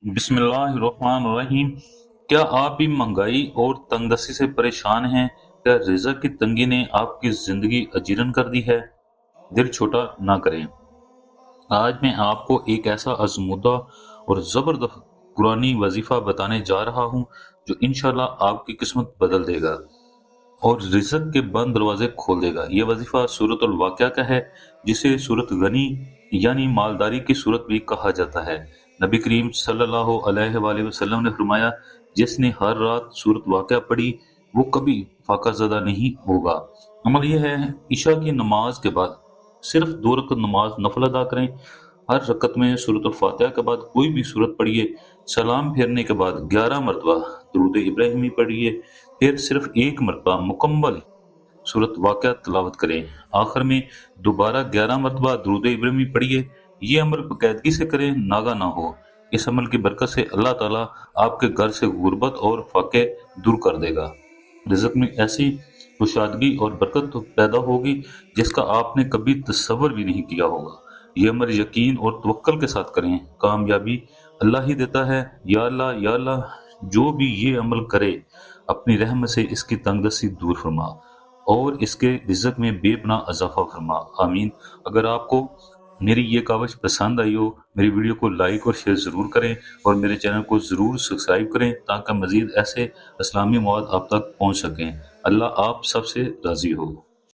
बिस्मिल्लाहिर्रहमानिर्रहीम। क्या आप भी महंगाई और तंगदस्ती से परेशान हैं? क्या रिज़्क की तंगी ने आपकी जिंदगी अजीरन कर दी है? दिल छोटा ना करें। आज मैं आपको एक ऐसा आजमूदा और जबरदस्त कुरानी वजीफा बताने जा रहा हूँ जो इंशाल्लाह आपकी किस्मत बदल देगा और रिज़्क के बंद दरवाजे खोल देगा। यह वजीफा सूरत अल वाक़िया का है, जिसे सूरत गनी यानी मालदारी की सूरत भी कहा जाता है। नबी करीम सल्लल्लाहु अलैहि वसल्लम ने फरमाया, जिसने हर रात सूरत वाक़िया पढ़ी वो कभी फाकाज़दा नहीं होगा। अमल यह है, ईशा की नमाज के बाद सिर्फ 2 रकत नमाज नफल अदा करें। हर रकत में सूरत अल फातिहा के बाद कोई भी सूरत पढ़िए। सलाम फेरने के बाद 11 मरतबा दुरूद इब्राहिमी पढ़िए। फिर सिर्फ 1 मरतबा मुकम्मल सूरत वाक़िया तिलावत करें। आखिर में दोबारा 11 मरतबा दुरूद इब्राहिमी पढ़िए। ये अमल बाकायदगी से करें, नागा ना हो। इस अमल की बरकत से अल्लाह ताला आपके घर से गुर्बत और फाके दूर कर देगा। रिज़्क में ऐसी कुशादगी और बरकत तो पैदा होगी जिसका आपने कभी तसव्वुर भी नहीं किया होगा। ये अमल यकीन और तवक्कल के साथ करें, कामयाबी अल्लाह ही देता है। या अल्लाह, जो भी ये अमल करे अपनी रहमत से इसकी तंगदस्ती दूर फरमा और इसके रिज़्क में बेपनाह इजाफा फरमा। आमीन। अगर आपको मेरी ये कावश पसंद आई हो, मेरी वीडियो को लाइक और शेयर ज़रूर करें और मेरे चैनल को ज़रूर सब्सक्राइब करें ताकि मज़ीद ऐसे इस्लामी मवाद आप तक पहुँच सकें। अल्लाह आप सबसे राज़ी हो।